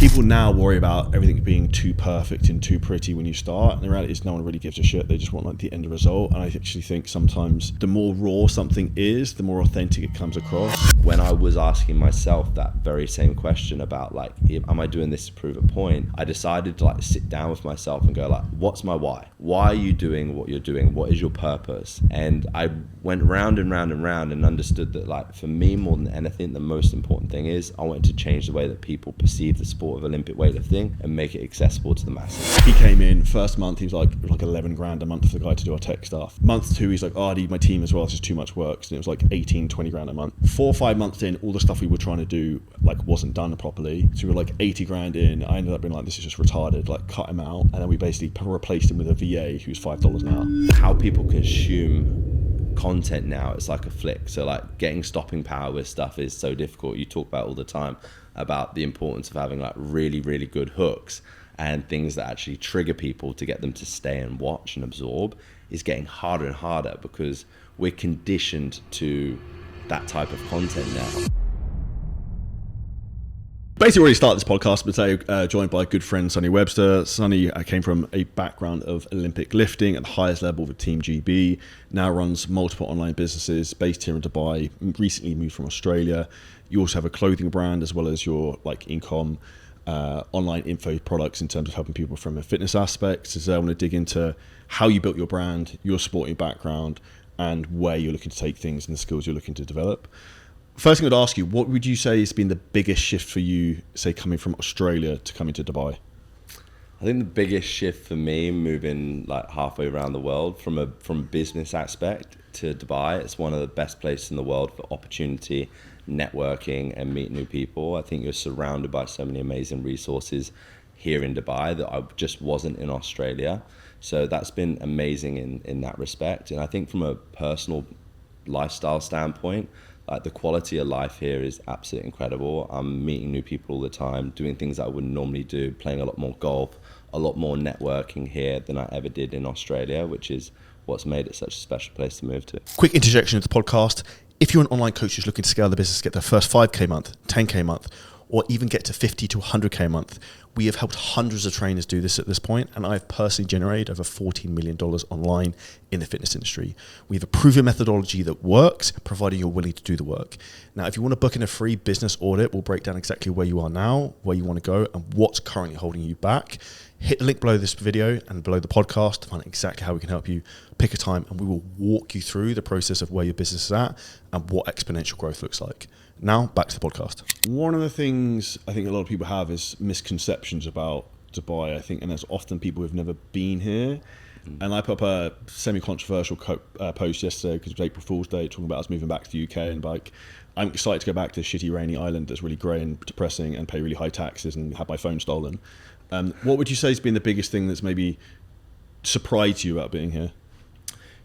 People now worry about everything being too perfect and too pretty when you start, and the reality is no one really gives a shit. They just want like the end result. And I actually think sometimes the more raw something is, the more authentic it comes across. When I was asking myself that very same question about like, am I doing this to prove a point, I decided to like sit down with myself and go like, what's my why? Why are you doing what you're doing? What is your purpose? And I went round and round and round and understood that like for me, more than anything, the most important thing is I wanted to change the way that people perceive the sport of Olympic weightlifting and make it accessible to the masses. He came in first month, he was like 11 grand a month for the guy to do our tech stuff. Month 2, he's like, oh, I need my team as well, it's just too much work. And it was like 18, 20 grand a month. 4 or 5 months in, all the stuff we were trying to do like wasn't done properly. So we were like 80 grand in. I ended up being like, this is just retarded, like cut him out. And then we basically replaced him with a VA who's $5 an hour. How people consume content now, it's like a flick. So like getting stopping power with stuff is so difficult. You talk about all the time about the importance of having like really, really good hooks and things that actually trigger people to get them to stay and watch and absorb is getting harder and harder because we're conditioned to that type of content now. Basically already started this podcast, but today joined by a good friend, Sonny Webster. Sonny came from a background of Olympic lifting at the highest level with Team GB, now runs multiple online businesses based here in Dubai, recently moved from Australia. You also have a clothing brand as well as your like income online info products in terms of helping people from a fitness aspect. So I want to dig into how you built your brand, your sporting background, and where you're looking to take things and the skills you're looking to develop. First thing I'd ask you, what would you say has been the biggest shift for you, say coming from Australia to coming to Dubai? I think the biggest shift for me moving like halfway around the world from a business aspect to Dubai, it's one of the best places in the world for opportunity, networking and meet new people. I think you're surrounded by so many amazing resources here in Dubai that I just wasn't in Australia. So that's been amazing in that respect. And I think from a personal lifestyle standpoint, like the quality of life here is absolutely incredible. I'm meeting new people all the time, doing things I wouldn't normally do, playing a lot more golf, a lot more networking here than I ever did in Australia, which is what's made it such a special place to move to. Quick interjection of the podcast. If you're an online coach who's looking to scale the business, get their first 5K month, 10K month, or even get to 50 to 100K a month, we have helped hundreds of trainers do this at this point, and I've personally generated over $14 million online in the fitness industry. We have a proven methodology that works, provided you're willing to do the work. Now, if you want to book in a free business audit, we'll break down exactly where you are now, where you want to go, and what's currently holding you back. Hit the link below this video and below the podcast to find exactly how we can help you. Pick a time and we will walk you through the process of where your business is at and what exponential growth looks like. Now, back to the podcast. One of the things I think a lot of people have is misconceptions about Dubai, I think, and there's often people who've never been here. And I put up a semi-controversial post yesterday because it was April Fool's Day, talking about us moving back to the UK, and like, I'm excited to go back to a shitty rainy island that's really grey and depressing and pay really high taxes and have my phone stolen. What would you say has been the biggest thing that's maybe surprised you about being here?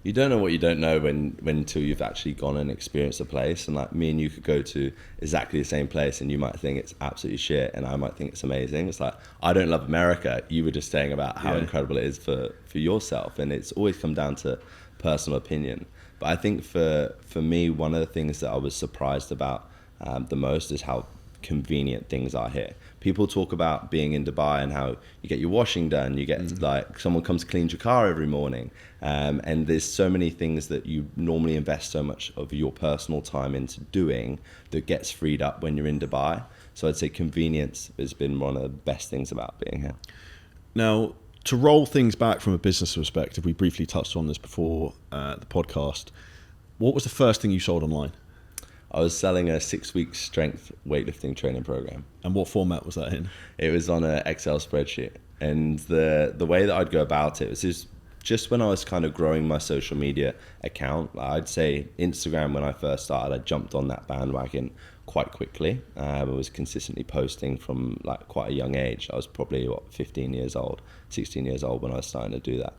You don't know what you don't know when until you've actually gone and experienced a place. And like me and you could go to exactly the same place and you might think it's absolutely shit and I might think it's amazing. It's like, I don't love America. You were just saying about how incredible it is for yourself. And it's always come down to personal opinion. But I think for me, one of the things that I was surprised about the most is how convenient things are here. People talk about being in Dubai and how you get your washing done, you get like someone comes to clean your car every morning, and there's so many things that you normally invest so much of your personal time into doing that gets freed up when you're in Dubai. So I'd say convenience has been one of the best things about being here. Now, to roll things back from a business perspective, we briefly touched on this before the podcast. What was the first thing you sold online? I was selling a 6-week strength weightlifting training program. And what format was that in? It was on an Excel spreadsheet. And the way that I'd go about it was just when I was kind of growing my social media account. I'd say Instagram, when I first started, I jumped on that bandwagon quite quickly. I was consistently posting from like quite a young age. I was probably 15 years old, 16 years old when I was starting to do that.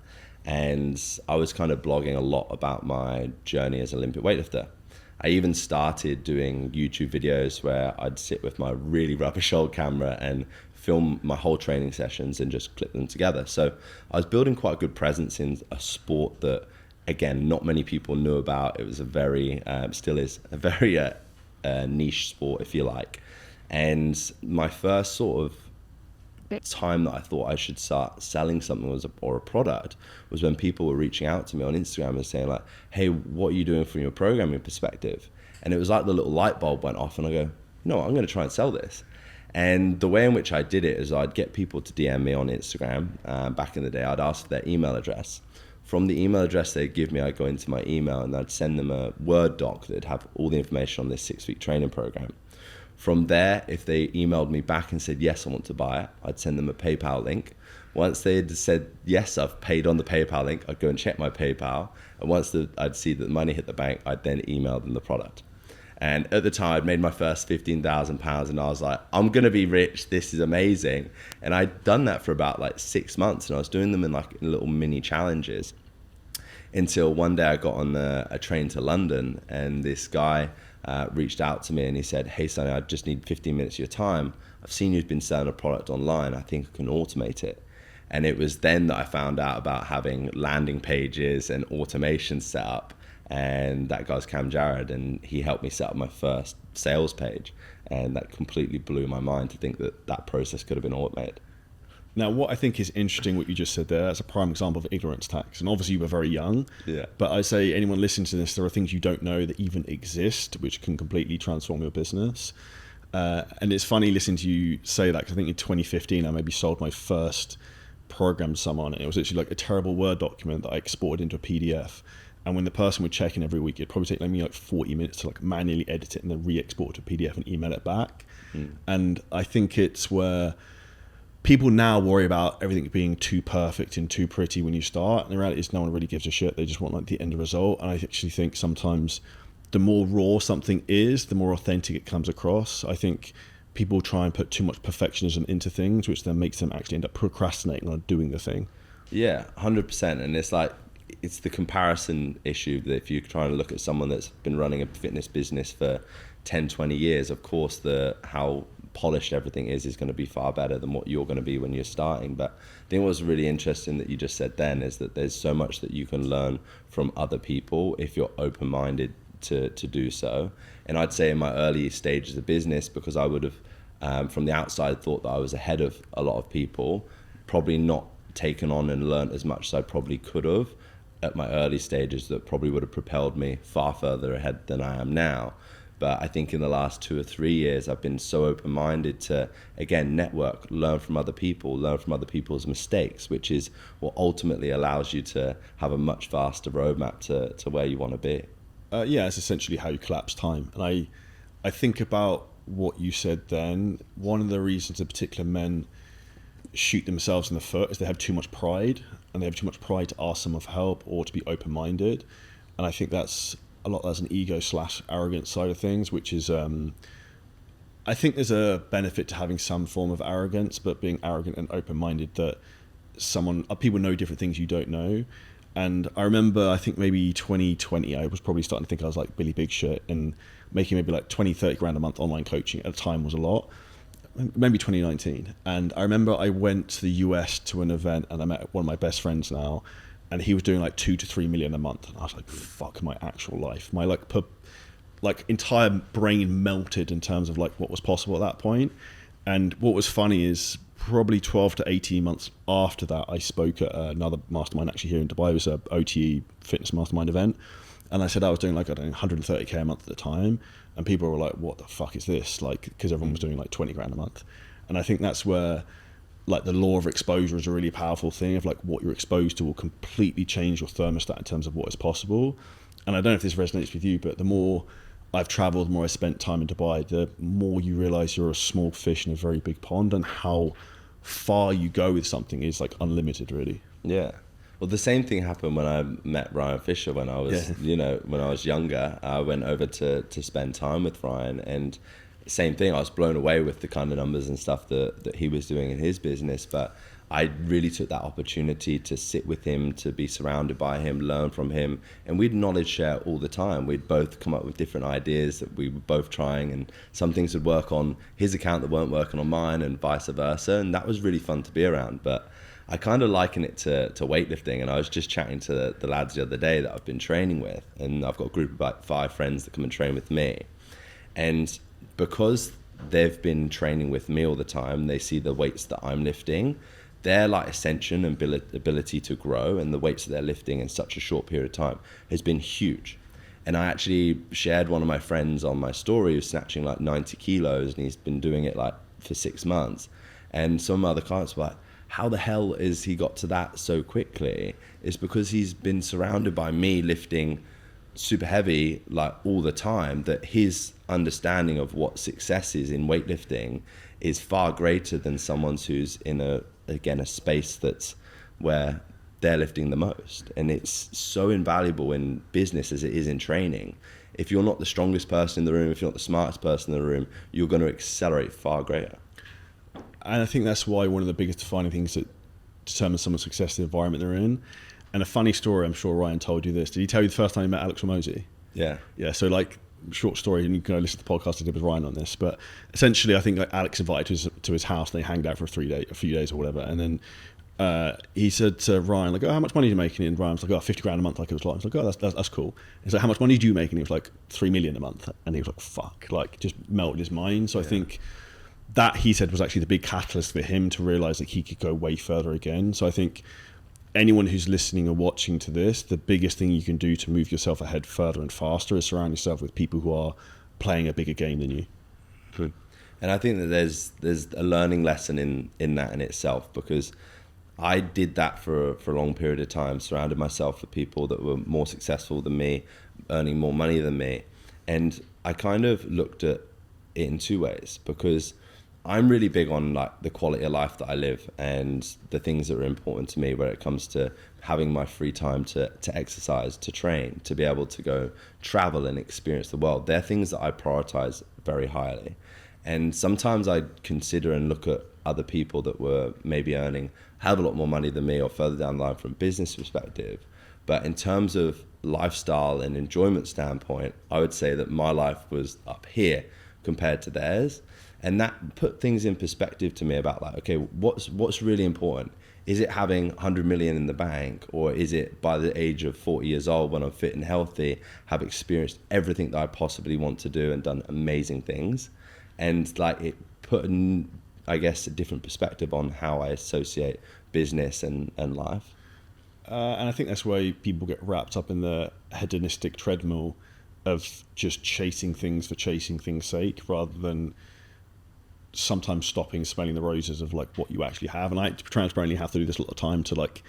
And I was kind of blogging a lot about my journey as an Olympic weightlifter. I even started doing YouTube videos where I'd sit with my really rubbish old camera and film my whole training sessions and just clip them together. So I was building quite a good presence in a sport that, again, not many people knew about. It was a very, still is a very niche sport, if you like. And my first sort of time that I thought I should start selling something or a product was when people were reaching out to me on Instagram and saying like, hey, what are you doing from your programming perspective? And it was like the little light bulb went off and I go, no, I'm going to try and sell this. And the way in which I did it is I'd get people to DM me on Instagram. Back in the day, I'd ask for their email address. From the email address they'd give me, I'd go into my email and I'd send them a Word doc that'd have all the information on this 6-week training program. From there, if they emailed me back and said, yes, I want to buy it, I'd send them a PayPal link. Once they had said, yes, I've paid on the PayPal link, I'd go and check my PayPal. And once I'd see that the money hit the bank, I'd then email them the product. And at the time, I'd made my first £15,000 and I was like, I'm going to be rich. This is amazing. And I'd done that for about like 6 months and I was doing them in like little mini challenges until one day I got on a train to London and this guy reached out to me and he said, hey, Sonny, I just need 15 minutes of your time. I've seen you've been selling a product online. I think I can automate it. And it was then that I found out about having landing pages and automation set up. And that guy's Cam Jarrett, and he helped me set up my first sales page. And that completely blew my mind to think that that process could have been automated. Now, what I think is interesting, what you just said there, that's a prime example of ignorance tax. And obviously you were very young. Yeah. But I say anyone listening to this, there are things you don't know that even exist, which can completely transform your business. And it's funny listening to you say that, because I think in 2015, I maybe sold my first program to someone. And it was actually like a terrible Word document that I exported into a PDF. And when the person would check in every week, it'd probably take me like 40 minutes to like manually edit it and then re-export it to PDF and email it back. And I think it's where people now worry about everything being too perfect and too pretty when you start. And the reality is no one really gives a shit. They just want like the end result. And I actually think sometimes the more raw something is, the more authentic it comes across. I think people try and put too much perfectionism into things, which then makes them actually end up procrastinating on doing the thing. Yeah, 100%. And it's like, it's the comparison issue that if you're trying to look at someone that's been running a fitness business for 10, 20 years, of course, how polished everything is going to be far better than what you're going to be when you're starting. But I think what's really interesting that you just said then is that there's so much that you can learn from other people if you're open-minded to do so. And I'd say in my early stages of business, because I would have, from the outside, thought that I was ahead of a lot of people, probably not taken on and learned as much as I probably could have at my early stages, that probably would have propelled me far further ahead than I am now. But I think in the last 2 or 3 years, I've been so open-minded to, again, network, learn from other people, learn from other people's mistakes, which is what ultimately allows you to have a much faster roadmap to where you want to be. Yeah, it's essentially how you collapse time. And I think about what you said then. One of the reasons that particular men shoot themselves in the foot is they have too much pride, and they have too much pride to ask someone for help or to be open-minded. And I think that's an ego / arrogance side of things, which is, I think there's a benefit to having some form of arrogance, but being arrogant and open-minded that people know different things you don't know. And I remember, I think maybe 2020, I was probably starting to think I was like Billy Big Shit, and making maybe like 20, 30 grand a month online coaching at the time was a lot. Maybe 2019. And I remember I went to the US to an event, and I met one of my best friends now, and he was doing like 2 to 3 million a month. And I was like, fuck my actual life. My entire brain melted in terms of like what was possible at that point. And what was funny is probably 12 to 18 months after that, I spoke at another mastermind actually here in Dubai. It was a OTE fitness mastermind event. And I said I was doing like, I don't know, 130K a month at the time. And people were like, what the fuck is this? Like, because everyone was doing like 20 grand a month. And I think that's where like the law of exposure is a really powerful thing, of like what you're exposed to will completely change your thermostat in terms of what is possible. And I don't know if this resonates with you, but the more I've traveled, the more I spent time in Dubai, the more you realize you're a small fish in a very big pond, and how far you go with something is like unlimited, really. Yeah. Well, the same thing happened when I met Ryan Fisher when I was, when I was younger. I went over to spend time with Ryan, and same thing. I was blown away with the kind of numbers and stuff that he was doing in his business. But I really took that opportunity to sit with him, to be surrounded by him, learn from him. And we'd knowledge share all the time. We'd both come up with different ideas that we were both trying, and some things would work on his account that weren't working on mine, and vice versa. And that was really fun to be around. But I kind of liken it to weightlifting. And I was just chatting to the lads the other day that I've been training with. And I've got a group of about 5 friends that come and train with me. And because they've been training with me all the time. They see the weights that I'm lifting, their like ascension and ability to grow, and the weights that they're lifting in such a short period of time has been huge. And I actually shared one of my friends on my story who's snatching like 90 kilos, and he's been doing it like for 6 months. And some other clients were like, how the hell is he got to that so quickly? It's because he's been surrounded by me lifting super heavy like all the time, that his understanding of what success is in weightlifting is far greater than someone's who's in a space that's where they're lifting the most. And it's so invaluable in business as it is in training. If you're not the strongest person in the room, if you're not the smartest person in the room, you're going to accelerate far greater. And I think that's why one of the biggest defining things that determines someone's success is the environment they're in. And a funny story, I'm sure Ryan told you this. Did he tell you the first time you met Alex Ramosi? Yeah. Yeah, so like, short story, and you can go listen to the podcast I did with Ryan on this, but essentially I think like Alex invited to his house, and they hanged out for a few days or whatever, and then he said to Ryan, like, oh, how much money are you making? And Ryan was like, oh, 50 grand a month, like it was like. I was like, oh, that's cool. He's like, how much money do you make? And he was like, 3 million a month. And he was like, fuck, like just melted his mind. So I think that, he said, was actually the big catalyst for him to realize that he could go way further again. So I think anyone who's listening or watching to this, the biggest thing you can do to move yourself ahead further and faster is surround yourself with people who are playing a bigger game than you. Good. And I think that there's a learning lesson in that in itself, because I did that for a long period of time, surrounded myself with people that were more successful than me, earning more money than me. And I kind of looked at it in two ways, because I'm really big on like the quality of life that I live and the things that are important to me, where it comes to having my free time to exercise, to train, to be able to go travel and experience the world. They're things that I prioritize very highly. And sometimes I consider and look at other people that were maybe earning a hell of a lot more money than me, or further down the line from a business perspective. But in terms of lifestyle and enjoyment standpoint, I would say that my life was up here compared to theirs. And that put things in perspective to me about like, okay, what's really important? Is it having 100 million in the bank, or is it by the age of 40 years old, when I'm fit and healthy, have experienced everything that I possibly want to do and done amazing things? And like, it put, I guess, a different perspective on how I associate business and life. And I think that's why people get wrapped up in the hedonistic treadmill of just chasing things for chasing things' sake, rather than sometimes stopping, smelling the roses of like what you actually have. And I transparently have to do this a lot of time to like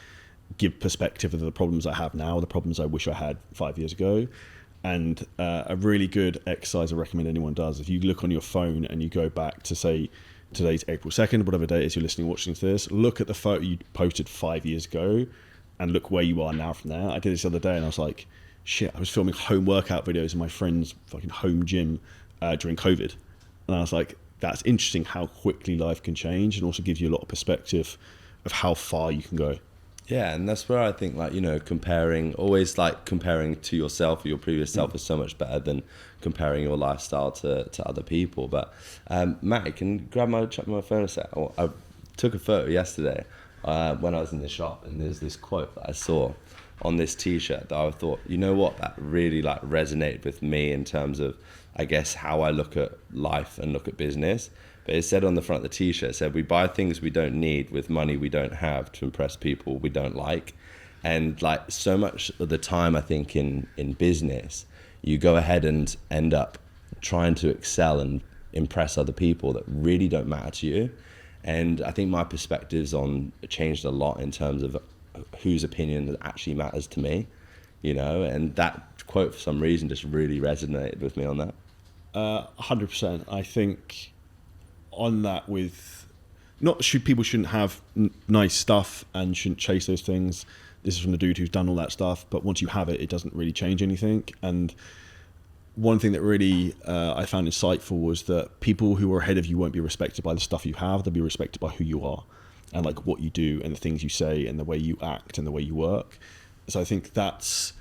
give perspective of the problems I have now, the problems I wish I had 5 years ago. And a really good exercise I recommend anyone does, if you look on your phone and you go back to, say, today's April 2nd, whatever day it is you're listening, watching to this, look at the photo you posted 5 years ago and look where you are now from there. I did this the other day and I was like, shit, I was filming home workout videos in my friend's fucking home gym during COVID. And I was like, that's interesting how quickly life can change, and also gives you a lot of perspective of how far you can go. Yeah, and that's where I think, like, you know, always comparing to yourself or your previous self is so much better than comparing your lifestyle to other people. But Matt, can you check my phone a sec? I took a photo yesterday when I was in the shop, and there's this quote that I saw on this t-shirt that I thought, you know what, that really like resonated with me in terms of, I guess, how I look at life and look at business. But it said on the front of the t-shirt, it said, we buy things we don't need with money we don't have to impress people we don't like. And like, so much of the time, I think in business, you go ahead and end up trying to excel and impress other people that really don't matter to you. And I think my perspectives on changed a lot in terms of whose opinion actually matters to me, you know. And that quote, for some reason, just really resonated with me on that. 100%. I think on that, with people shouldn't have nice stuff and shouldn't chase those things. This is from the dude who's done all that stuff, but once you have it, it doesn't really change anything. And one thing that really I found insightful was that people who are ahead of you won't be respected by the stuff you have, they'll be respected by who you are and like what you do and the things you say and the way you act and the way you work. So I think that's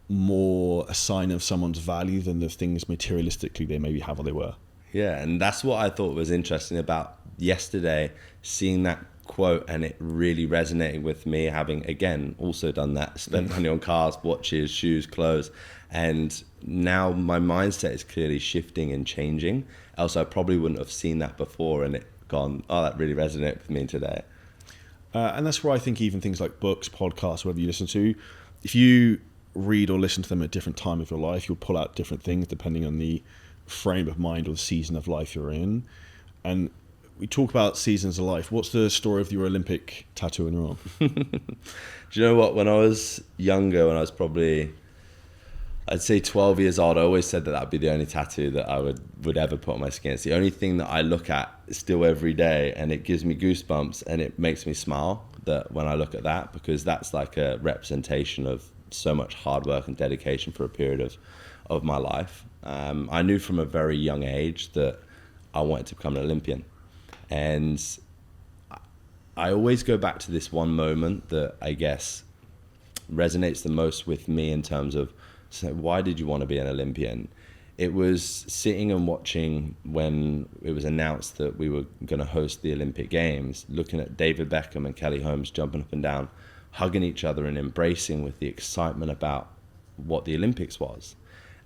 more a sign of someone's value than the things materialistically they maybe have or they were. Yeah, and that's what I thought was interesting about yesterday, seeing that quote and it really resonating with me, having, again, also done that, spent money on cars, watches, shoes, clothes, and now my mindset is clearly shifting and changing. Else I probably wouldn't have seen that before and it gone, oh, that really resonated with me today. And that's where I think even things like books, podcasts, whatever you listen to, if you read or listen to them at a different time of your life, you'll pull out different things depending on the frame of mind or the season of life you're in. And we talk about seasons of life. What's the story of your Olympic tattoo on your arm? Do you know what? When I was younger, when I was probably, I'd say 12 years old, I always said that that'd be the only tattoo that I would ever put on my skin. It's the only thing that I look at still every day, and it gives me goosebumps and it makes me smile that when I look at that, because that's like a representation of so much hard work and dedication for a period of my life. I knew from a very young age that I wanted to become an Olympian. And I always go back to this one moment that I guess resonates the most with me in terms of, so why did you want to be an Olympian? It was sitting and watching when it was announced that we were going to host the Olympic Games, looking at David Beckham and Kelly Holmes jumping up and down, hugging each other and embracing with the excitement about what the Olympics was.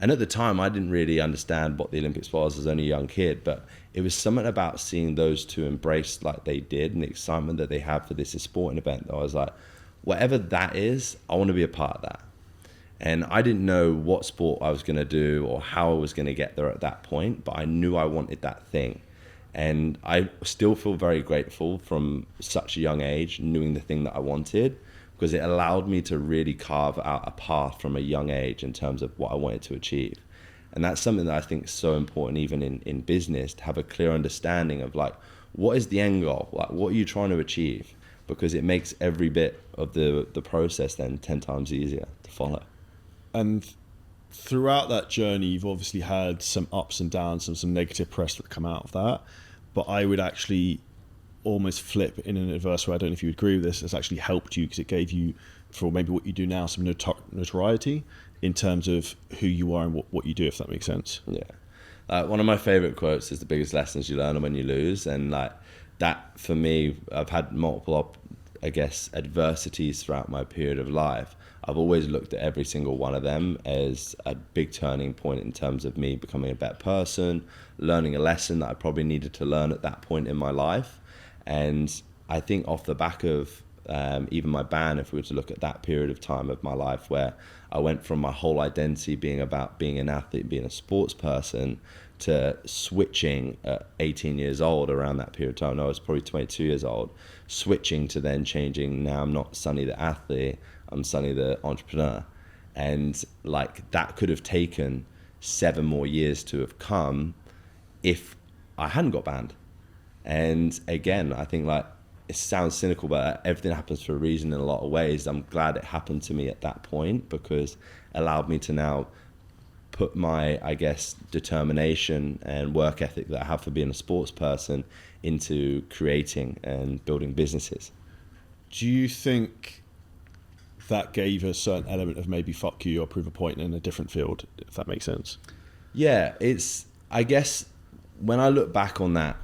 And at the time, I didn't really understand what the Olympics was as only a young kid, but it was something about seeing those two embrace like they did and the excitement that they had for this sporting event that I was like, whatever that is, I want to be a part of that. And I didn't know what sport I was going to do or how I was going to get there at that point, but I knew I wanted that thing. And I still feel very grateful from such a young age, knowing the thing that I wanted, because it allowed me to really carve out a path from a young age in terms of what I wanted to achieve. And that's something that I think is so important even in business, to have a clear understanding of like, what is the end goal? Like, what are you trying to achieve? Because it makes every bit of the process then 10 times easier to follow. And throughout that journey, you've obviously had some ups and downs and some negative press that come out of that. But I would actually almost flip in an adverse way. I don't know if you would agree with this. It's actually helped you because it gave you, for maybe what you do now, some notoriety in terms of who you are and what you do, if that makes sense. Yeah. One of my favorite quotes is, the biggest lessons you learn are when you lose. And like that, for me, I've had multiple, I guess, adversities throughout my period of life. I've always looked at every single one of them as a big turning point in terms of me becoming a better person, learning a lesson that I probably needed to learn at that point in my life. And I think off the back of even my band, if we were to look at that period of time of my life where I went from my whole identity being about being an athlete, being a sports person, to switching at 18 years old around that period of time. No, I was probably 22 years old, switching to then changing. Now I'm not Sonny the athlete, I'm Sonny the entrepreneur. And like that could have taken 7 more years to have come if I hadn't got banned. And again, I think like, it sounds cynical, but everything happens for a reason in a lot of ways. I'm glad it happened to me at that point, because it allowed me to now put my, I guess, determination and work ethic that I have for being a sports person into creating and building businesses. Do you think that gave a certain element of maybe fuck you or prove a point in a different field, if that makes sense? Yeah, it's, I guess, when I look back on that,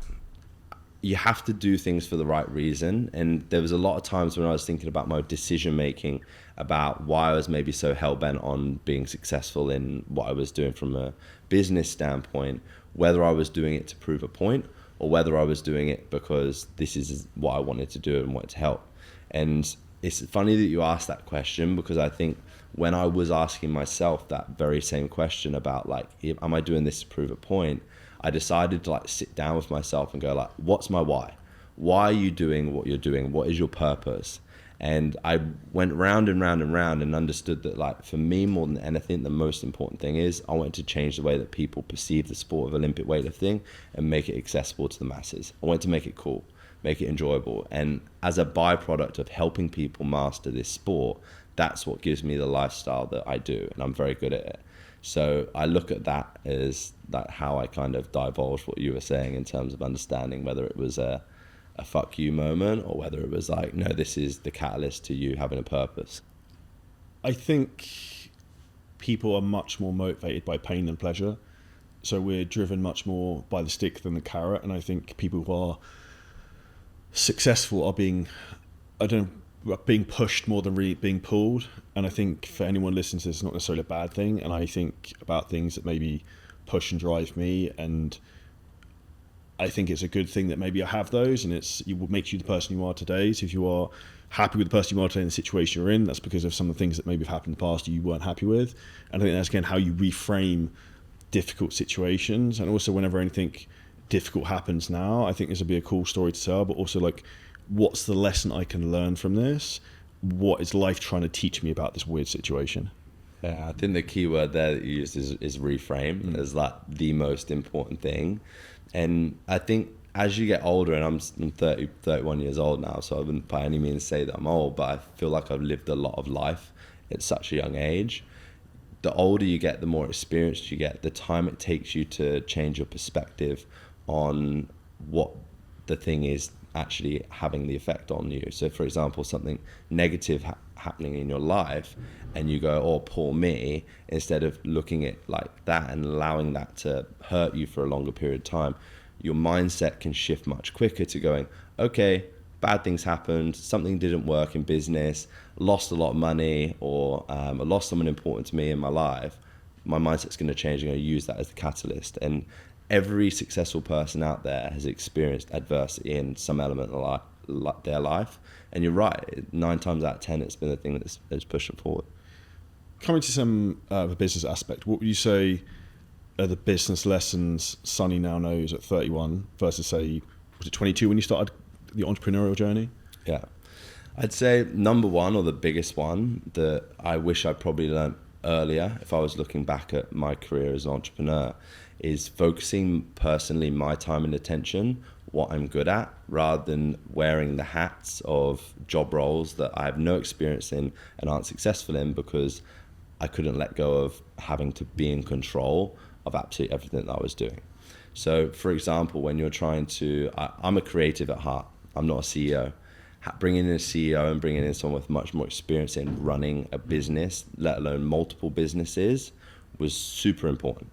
you have to do things for the right reason. And there was a lot of times when I was thinking about my decision making about why I was maybe so hell-bent on being successful in what I was doing from a business standpoint, whether I was doing it to prove a point or whether I was doing it because this is what I wanted to do and wanted to help. And it's funny that you asked that question, because I think when I was asking myself that very same question about like, am I doing this to prove a point? I decided to like sit down with myself and go like, what's my why? Why are you doing what you're doing? What is your purpose? And I went round and round and round and understood that like, for me, more than anything, the most important thing is I wanted to change the way that people perceive the sport of Olympic weightlifting and make it accessible to the masses. I wanted to make it cool, make it enjoyable. And as a byproduct of helping people master this sport, that's what gives me the lifestyle that I do. And I'm very good at it. So I look at that as like how I kind of divulged what you were saying in terms of understanding whether it was a fuck you moment or whether it was like, no, this is the catalyst to you having a purpose. I think people are much more motivated by pain than pleasure. So we're driven much more by the stick than the carrot. And I think people who are successful are being, I don't know being pushed more than really being pulled. And I think for anyone listening to this, it's not necessarily a bad thing. And I think about things that maybe push and drive me, and I think it's a good thing that maybe I have those, and it makes you the person you are today. So if you are happy with the person you are today in the situation you're in, that's because of some of the things that maybe have happened in the past you weren't happy with. And I think that's, again, how you reframe difficult situations. And also, whenever anything difficult happens now, I think this would be a cool story to tell, but also, like, what's the lesson I can learn from this? What is life trying to teach me about this weird situation? Yeah, I think the key word there that you used is reframe as like the most important thing. And I think as you get older, and I'm 30, 31 years old now, so I wouldn't by any means say that I'm old, but I feel like I've lived a lot of life at such a young age. The older you get, the more experienced you get, the time it takes you to change your perspective on what the thing is actually having the effect on you. So for example, something negative happening in your life, and you go, oh, poor me, instead of looking at like that and allowing that to hurt you for a longer period of time, your mindset can shift much quicker to going, okay, bad things happened, something didn't work in business, lost a lot of money, or I lost someone important to me in my life. My mindset's going to change. I'm going to use that as the catalyst. And every successful person out there has experienced adversity in some element of their life. And you're right, 9 times out of 10, it's been the thing that's pushed them forward. Coming to some the business aspect, what would you say are the business lessons Sonny now knows at 31 versus, say, was it 22 when you started the entrepreneurial journey? Yeah. I'd say number one, or the biggest one, that I wish I probably learned earlier if I was looking back at my career as an entrepreneur, is focusing personally my time and attention, what I'm good at, rather than wearing the hats of job roles that I have no experience in and aren't successful in, because I couldn't let go of having to be in control of absolutely everything that I was doing. So for example, when you're trying to, I'm a creative at heart, I'm not a CEO. Bringing in a CEO and bringing in someone with much more experience in running a business, let alone multiple businesses, was super important.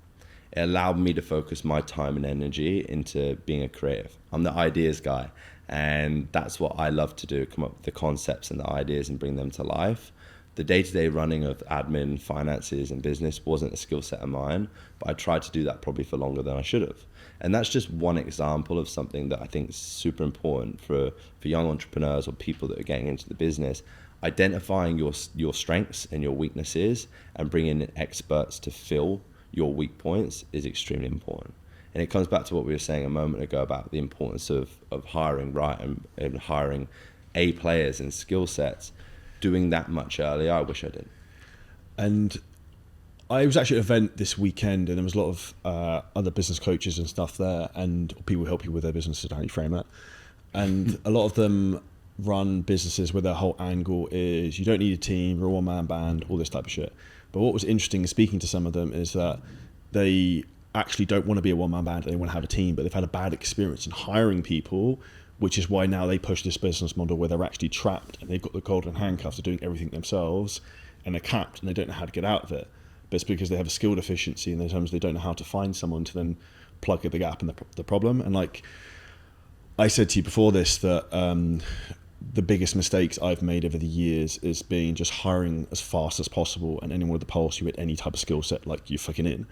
It allowed me to focus my time and energy into being a creative. I'm the ideas guy, and that's what I love to do, come up with the concepts and the ideas and bring them to life. The day-to-day running of admin, finances, and business wasn't a skill set of mine, but I tried to do that probably for longer than I should have. And that's just one example of something that I think is super important for young entrepreneurs or people that are getting into the business. Identifying your strengths and your weaknesses and bringing in experts to fill your weak points is extremely important. And it comes back to what we were saying a moment ago about the importance of hiring right and hiring A players and skill sets. Doing that much earlier, I wish I did. And I was actually at an event this weekend, and there was a lot of other business coaches and stuff there, and people who help you with their businesses, how you frame it. And a lot of them run businesses where their whole angle is you don't need a team, you're a one-man band, all this type of shit. But what was interesting speaking to some of them is that they actually don't want to be a one-man band, they want to have a team, but they've had a bad experience in hiring people, which is why now they push this business model where they're actually trapped and they've got the golden handcuffs of doing everything themselves, and they're capped and they don't know how to get out of it. But it's because they have a skill deficiency, and sometimes they don't know how to find someone to then plug the gap in the problem. And like I said to you before this, that the biggest mistakes I've made over the years is being just hiring as fast as possible, and anyone with the pulse, you at any type of skill set, like you're fucking in.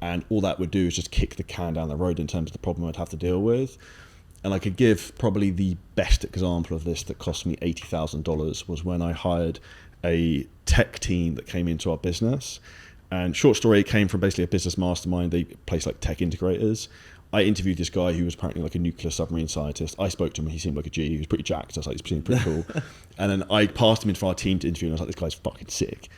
And all that would do is just kick the can down the road in terms of the problem I'd have to deal with. And I could give probably the best example of this that cost me $80,000 was when I hired a tech team that came into our business. And short story, it came from basically a business mastermind. They place like tech integrators. I interviewed this guy who was apparently like a nuclear submarine scientist. I spoke to him, he seemed like a G. He was pretty jacked. I was like, he seemed pretty cool. And then I passed him in for our team to interview, and I was like, this guy's fucking sick.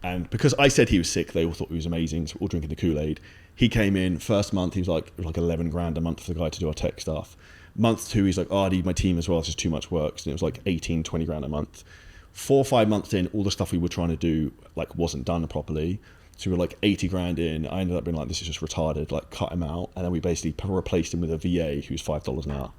And because I said he was sick, they all thought he was amazing. So we're all drinking the Kool-Aid. He came in, first month, he was like, it was like 11 grand a month for the guy to do our tech stuff. Month 2, he's like, oh, I need my team as well, it's just too much work. And it was like 18, 20 grand a month. 4 or 5 months in, all the stuff we were trying to do like wasn't done properly. So we were like 80 grand in. I ended up being like, this is just retarded, like cut him out. And then we basically replaced him with a VA who's $5 an hour.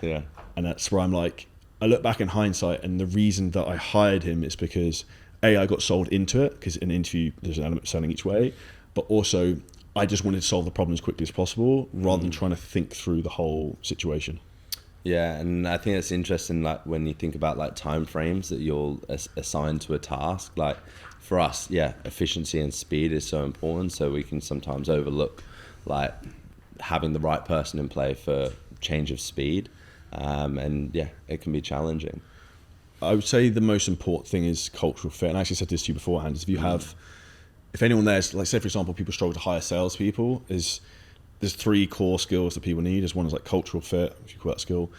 Yeah. And that's where I'm like, I look back in hindsight, and the reason that I hired him is because I got sold into it, because in an interview there's an element of selling each way, but also I just wanted to solve the problem as quickly as possible rather than trying to think through the whole situation. Yeah, and I think it's interesting, like when you think about like time frames that you'll assign to a task. Like for us, yeah, efficiency and speed is so important. So we can sometimes overlook like having the right person in play for change of speed, and yeah, it can be challenging. I would say the most important thing is cultural fit. And I actually said this to you beforehand, is if anyone there's, like say for example, people struggle to hire salespeople, there's 3 core skills that people need. One is like cultural fit, if you call that skill.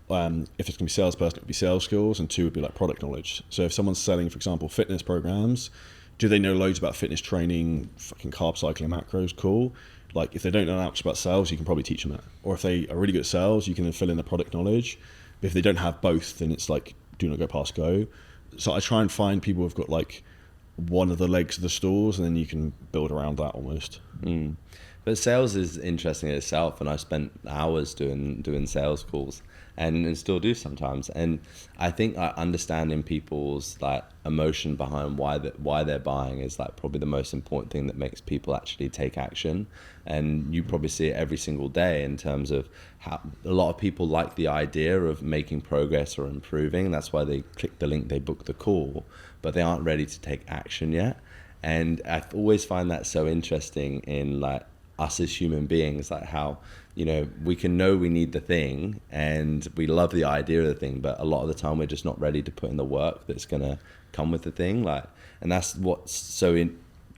If it's going to be salesperson, it would be sales skills, and 2 would be like product knowledge. So if someone's selling, for example, fitness programs, do they know loads about fitness training, fucking carb cycling, macros? Cool. Like if they don't know much about sales, you can probably teach them that. Or if they are really good at sales, you can then fill in the product knowledge. But if they don't have both, then it's like do not go past go. So I try and find people who've got like one of the legs of the stools, and then you can build around that almost. But sales is interesting in itself, and I spent hours doing sales calls, and still do sometimes. And I think like understanding people's like emotion behind why they're buying is like probably the most important thing that makes people actually take action. And you probably see it every single day in terms of how a lot of people like the idea of making progress or improving. That's why they click the link, they book the call, but they aren't ready to take action yet. And I always find that so interesting in like us as human beings, like how, you know, we can know we need the thing and we love the idea of the thing, but a lot of the time we're just not ready to put in the work that's going to come with the thing. Like, and that's what's so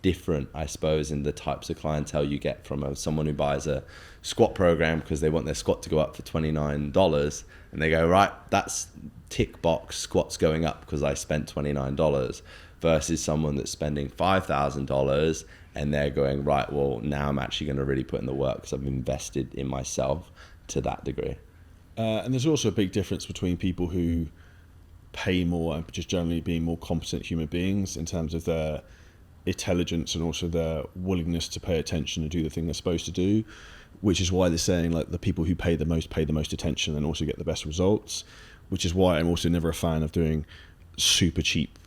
different, I suppose, in the types of clientele you get from someone who buys a squat program because they want their squat to go up for $29, and they go, right, that's tick box, squats going up because I spent $29, versus someone that's spending $5,000 and they're going, right, well, now I'm actually going to really put in the work because I've invested in myself to that degree. And there's also a big difference between people who pay more and just generally being more competent human beings in terms of their intelligence and also their willingness to pay attention and do the thing they're supposed to do, which is why they're saying like the people who pay the most attention and also get the best results, which is why I'm also never a fan of doing super cheap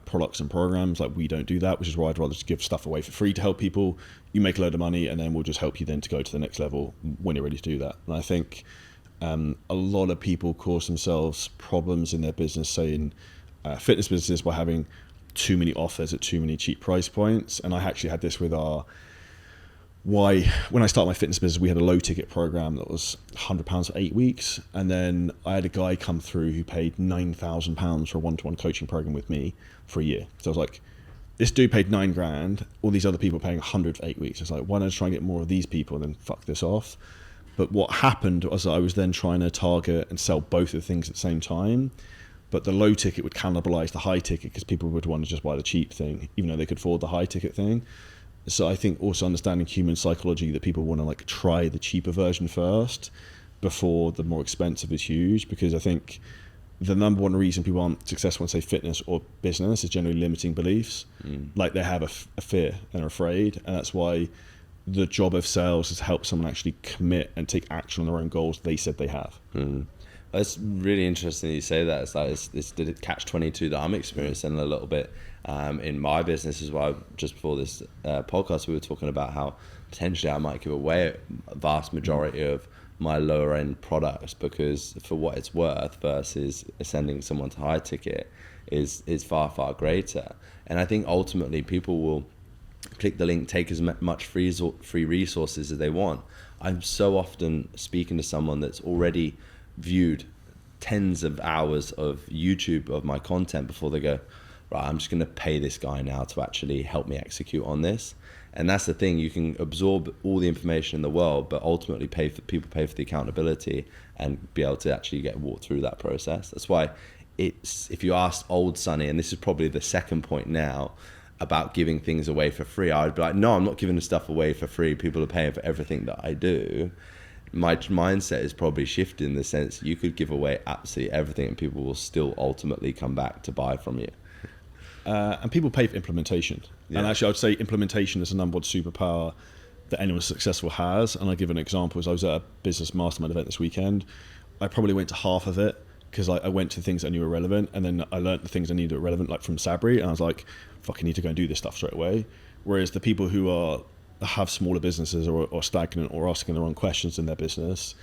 products and programs. Like we don't do that, which is why I'd rather just give stuff away for free to help people. You make a load of money and then we'll just help you then to go to the next level when you're ready to do that. And I think a lot of people cause themselves problems in their business, say in fitness businesses, by having too many offers at too many cheap price points. And I actually had this with when I started my fitness business, we had a low ticket program that was £100 for 8 weeks. And then I had a guy come through who paid £9,000 for a one-to-one coaching program with me for a year. So I was like, this dude paid $9,000, all these other people paying 100 for 8 weeks. It's like, why don't I try and get more of these people and then fuck this off? But what happened was I was then trying to target and sell both of the things at the same time. But the low ticket would cannibalize the high ticket because people would want to just buy the cheap thing, even though they could afford the high ticket thing. So I think also understanding human psychology, that people want to like try the cheaper version first before the more expensive is huge, because I think the number one reason people aren't successful in, say, fitness or business is generally limiting beliefs. Like they have a fear and are afraid, and that's why the job of sales is to help someone actually commit and take action on their own goals they said they have. It's really interesting that you say that. It's like it's the catch-22 that I'm experiencing a little bit in my business as well. Just before this podcast, we were talking about how potentially I might give away a vast majority of my lower end products because for what it's worth versus sending someone to high ticket is far, far greater. And I think ultimately people will click the link, take as much free resources as they want. I'm so often speaking to someone that's already viewed tens of hours of YouTube of my content before they go, right, I'm just going to pay this guy now to actually help me execute on this. And that's the thing, you can absorb all the information in the world, but ultimately pay for the accountability and be able to actually walk through that process. That's why if you ask old Sonny, and this is probably the second point now, about giving things away for free, I would be like, no, I'm not giving the stuff away for free. People are paying for everything that I do. My mindset is probably shifted in the sense you could give away absolutely everything and people will still ultimately come back to buy from you. And people pay for implementation. Yeah. And actually, I would say implementation is the number one superpower that anyone successful has. And I'll give an example. As I was at a business mastermind event this weekend, I probably went to half of it because I went to things I knew were relevant, and then I learned the things I knew that were relevant, like from Sabri, and I was like, fuck, I need to go and do this stuff straight away. Whereas the people who have smaller businesses or stagnant or asking the wrong questions in their business,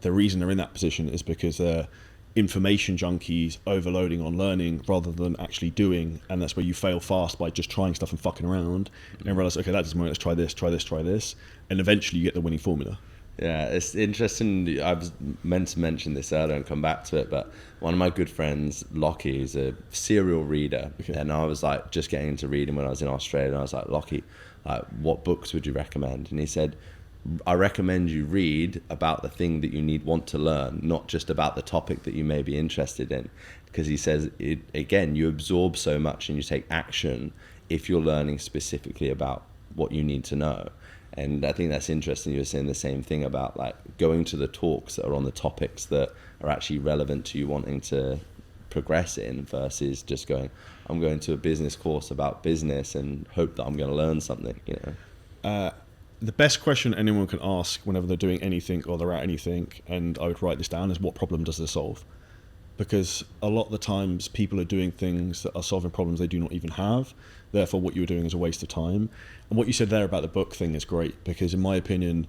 the reason they're in that position is because they're information junkies overloading on learning rather than actually doing, and that's where you fail fast by just trying stuff and fucking around and realize, okay, that doesn't work, let's try this, and eventually you get the winning formula. Yeah, it's interesting. I was meant to mention this earlier and come back to it, but one of my good friends, Lockie, is a serial reader, and I was like just getting into reading when I was in Australia, and I was like, Lockie, like, what books would you recommend? And he said, I recommend you read about the thing that you want to learn, not just about the topic that you may be interested in. Because he says, again, you absorb so much and you take action if you're learning specifically about what you need to know. And I think that's interesting. You were saying the same thing about like going to the talks that are on the topics that are actually relevant to you wanting to progress in versus just going, I'm going to a business course about business and hope that I'm going to learn something, you know. The best question anyone can ask whenever they're doing anything or they're at anything, and I would write this down, is what problem does this solve? Because a lot of the times people are doing things that are solving problems they do not even have. Therefore, what you're doing is a waste of time. And what you said there about the book thing is great, because in my opinion,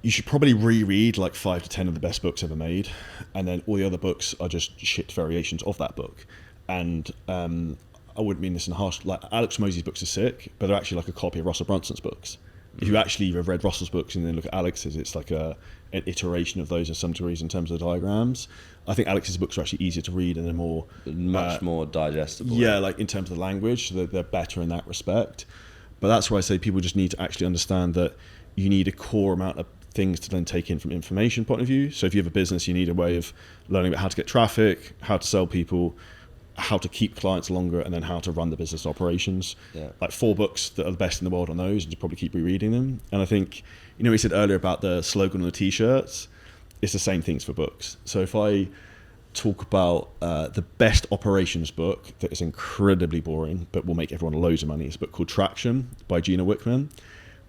you should probably reread like 5 to 10 of the best books ever made, and then all the other books are just shit variations of that book. And I wouldn't mean this in harsh, like Alex Mosey's books are sick, but they're actually like a copy of Russell Brunson's books. If you actually have read Russell's books and then look at Alex's, it's like an iteration of those in some degrees in terms of the diagrams. I think Alex's books are actually easier to read and they're more... Much more digestible. Yeah, like in terms of the language, so they're better in that respect. But that's why I say people just need to actually understand that you need a core amount of things to then take in from information point of view. So if you have a business, you need a way of learning about how to get traffic, how to sell people, how to keep clients longer, and then how to run the business operations. Yeah. Like 4 books that are the best in the world on those, and you probably keep rereading them. And I think, you know, we said earlier about the slogan on the t-shirts, it's the same things for books. So if I talk about the best operations book that is incredibly boring but will make everyone loads of money, it's a book called Traction by Gina Wickman.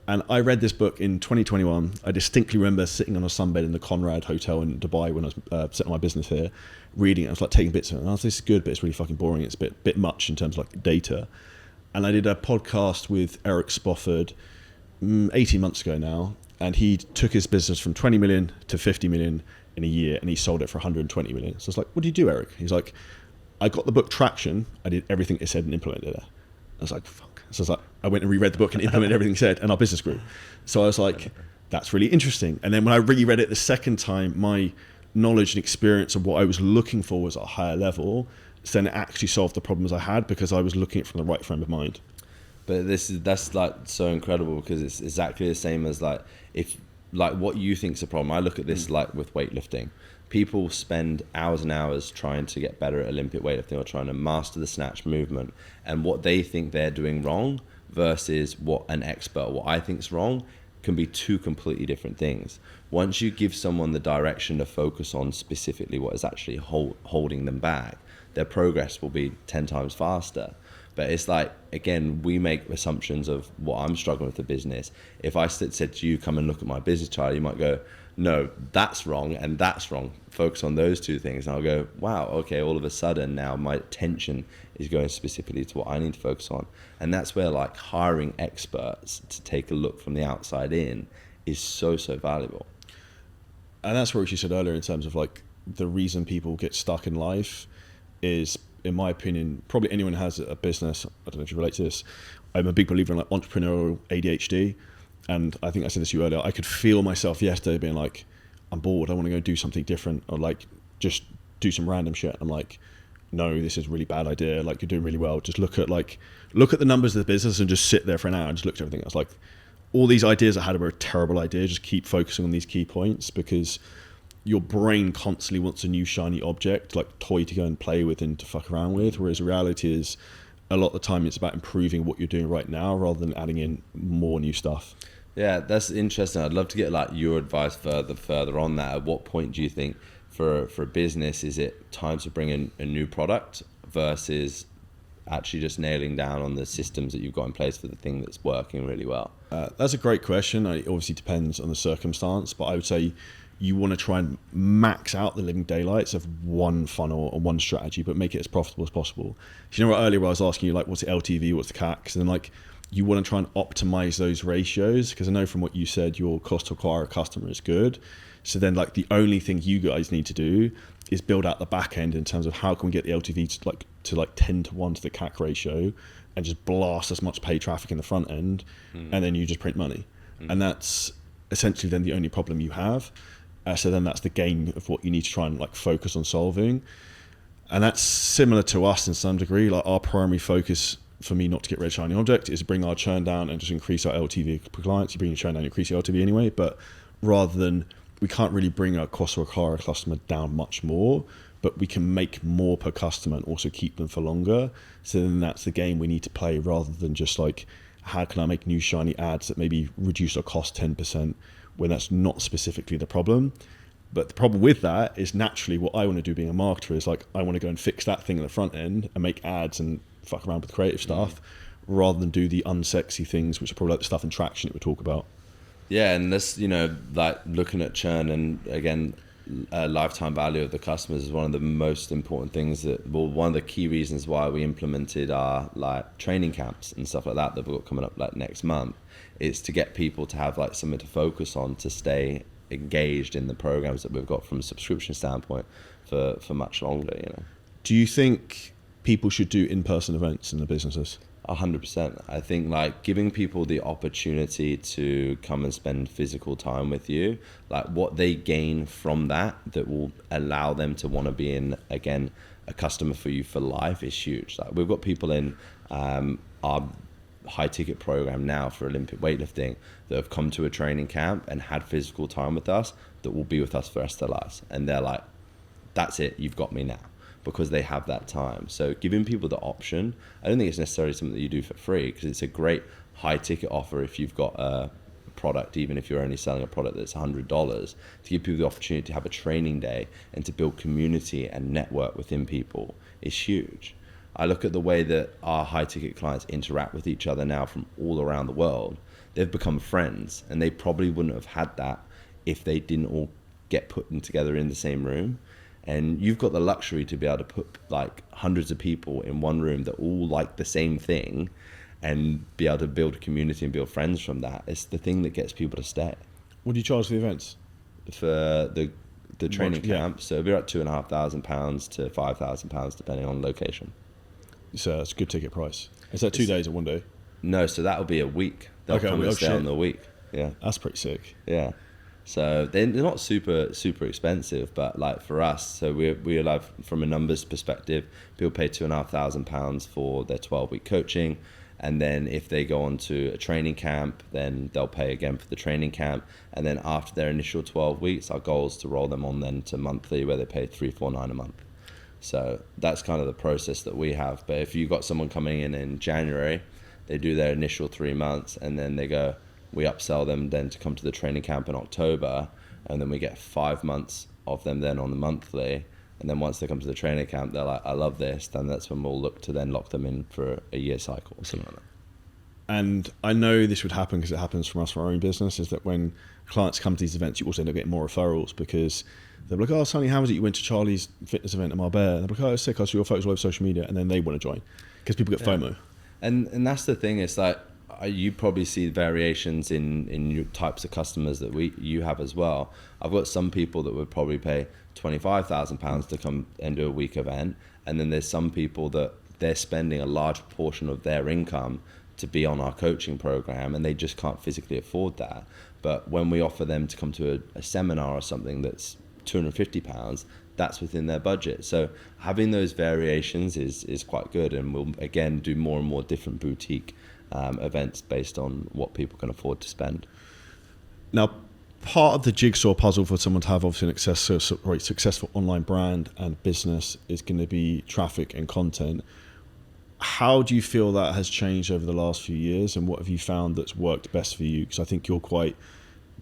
And I read this book in 2021. I distinctly remember sitting on a sunbed in the Conrad Hotel in Dubai when I was setting my business here, reading it. I was like taking bits of it. And I was like, this is good, but it's really fucking boring. It's a bit much in terms of like data. And I did a podcast with Eric Spofford 18 months ago now. And he took his business from 20 million to 50 million in a year. And he sold it for 120 million. So I was like, what do you do, Eric? He's like, I got the book Traction. I did everything it said and implemented it. I was like, fuck. So I was like, I went and reread the book and implemented everything he said, and our business grew. So I was like, that's really interesting. And then when I reread it the second time, my knowledge and experience of what I was looking for was at a higher level. So then it actually solved the problems I had because I was looking at it from the right frame of mind. But that's like so incredible, because it's exactly the same as like, if like what you think's a problem. I look at this like with weightlifting. People spend hours and hours trying to get better at Olympic weightlifting or trying to master the snatch movement, and what they think they're doing wrong versus what an expert, what I think's wrong, can be 2 completely different things. Once you give someone the direction to focus on specifically what is actually holding them back, their progress will be 10 times faster. But it's like, again, we make assumptions of what I'm struggling with the business. If I said to you, come and look at my business chart, you might go, no, that's wrong and that's wrong. Focus on those 2 things. And I'll go, wow, okay, all of a sudden now my attention is going specifically to what I need to focus on. And that's where like hiring experts to take a look from the outside in is so, so valuable. And that's what you said earlier in terms of like the reason people get stuck in life is, in my opinion, probably anyone who has a business, I don't know if you relate to this, I'm a big believer in like entrepreneurial ADHD. And I think I said this to you earlier, I could feel myself yesterday being like, I'm bored, I want to go do something different, or like just do some random shit. I'm like, no, this is a really bad idea. Like, you're doing really well. Just look at the numbers of the business and just sit there for an hour and just look at everything. I was like, all these ideas I had were a terrible idea. Just keep focusing on these key points, because your brain constantly wants a new shiny object, like toy to go and play with and to fuck around with. Whereas reality is, a lot of the time it's about improving what you're doing right now rather than adding in more new stuff. Yeah, that's interesting. I'd love to get like your advice further on that. At what point do you think for a business is it time to bring in a new product versus actually just nailing down on the systems that you've got in place for the thing that's working really well? That's a great question. It obviously depends on the circumstance, but I would say you want to try and max out the living daylights of one funnel or one strategy, but make it as profitable as possible. You know what, earlier I was asking you like, what's the LTV, what's the CAC? And then like, you want to try and optimize those ratios, because I know from what you said, your cost to acquire a customer is good. So then like the only thing you guys need to do is build out the back end in terms of how can we get the LTV to 10 to 1 to the CAC ratio, and just blast as much paid traffic in the front end, and then you just print money. And that's essentially then the only problem you have. So then that's the gain of what you need to try and like focus on solving. And that's similar to us in some degree. Like our primary focus for me not to get red shiny object is bring our churn down and just increase our LTV per clients. You bring your churn down, increase your LTV anyway, but rather than, we can't really bring our cost to acquire a customer down much more, but we can make more per customer and also keep them for longer. So then that's the game we need to play, rather than just like, how can I make new shiny ads that maybe reduce our cost 10%, when that's not specifically the problem. But the problem with that is, naturally what I want to do being a marketer is like, I want to go and fix that thing at the front end and make ads and fuck around with creative stuff, rather than do the unsexy things, which are probably like the stuff in traction that we talk about. Yeah, and this, like looking at churn and again, lifetime value of the customers is one of the most important things one of the key reasons why we implemented our like training camps and stuff like that we've got coming up like next month, is to get people to have like something to focus on, to stay engaged in the programs that we've got from a subscription standpoint for much longer. Do you think people should do in-person events in the businesses? 100%. I think like giving people the opportunity to come and spend physical time with you, like what they gain from that will allow them to want to be in, again, a customer for you for life, is huge. Like we've got people in our high ticket program now for Olympic weightlifting that have come to a training camp and had physical time with us, that will be with us for the rest of their lives. And they're like, that's it, you've got me now, because they have that time. So giving people the option, I don't think it's necessarily something that you do for free, because it's a great high ticket offer if you've got a product, even if you're only selling a product that's $100, to give people the opportunity to have a training day and to build community and network within people is huge. I look at the way that our high ticket clients interact with each other now from all around the world. They've become friends, and they probably wouldn't have had that if they didn't all get put together in the same room. And you've got the luxury to be able to put like hundreds of people in one room that all like the same thing, and be able to build a community and build friends from that. It's the thing that gets people to stay. What do you charge for the events? For the training camp, so we're at £2,500 to £5,000 depending on location. So that's a good ticket price. Is that 2 days or 1 day? No, so that'll be a week. They'll come and stay on the week. Yeah, that's pretty sick. Yeah. So they're not super expensive, but like for us, so we like, from a numbers perspective, people pay £2,500 for their 12-week coaching, and then if they go on to a training camp, then they'll pay again for the training camp, and then after their initial 12 weeks, our goal is to roll them on then to monthly, where they pay $349 a month. So that's kind of the process that we have. But if you've got someone coming in January, they do their initial 3 months, and then we upsell them then to come to the training camp in October, and then we get 5 months of them then on the monthly. And then once they come to the training camp, they're like, I love this. Then that's when we'll look to then lock them in for a year cycle or something like that. And I know this would happen because it happens from us for our own business, is that when clients come to these events, you also end up getting more referrals, because they're like, oh, Sonny, how was it? You went to Charlie's fitness event in Marbella. And they're like, oh, it's sick. I saw your photos all over social media. And then they want to join because people get FOMO. And that's the thing. It's like, you probably see variations in your types of customers that you have as well. I've got some people that would probably pay £25,000 to come and do a week event. And then there's some people that they're spending a large portion of their income to be on our coaching program, and they just can't physically afford that. But when we offer them to come to a seminar or something that's £250, that's within their budget. So having those variations is quite good, and we'll again do more and more different boutique events based on what people can afford to spend. Now, part of the jigsaw puzzle for someone to have obviously an successful online brand and business is going to be traffic and content. How do you feel that has changed over the last few years, and what have you found that's worked best for you? Because I think you're quite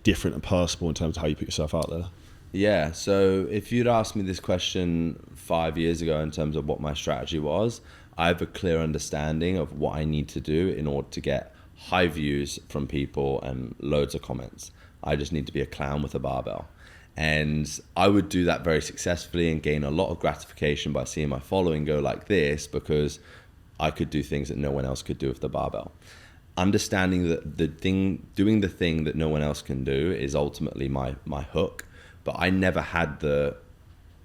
different and personal in terms of how you put yourself out there. Yeah, so if you'd asked me this question 5 years ago in terms of what my strategy was, I have a clear understanding of what I need to do in order to get high views from people and loads of comments. I just need to be a clown with a barbell. And I would do that very successfully and gain a lot of gratification by seeing my following go like this, because I could do things that no one else could do with the barbell. understanding that doing the thing that no one else can do is ultimately my hook. But I never had the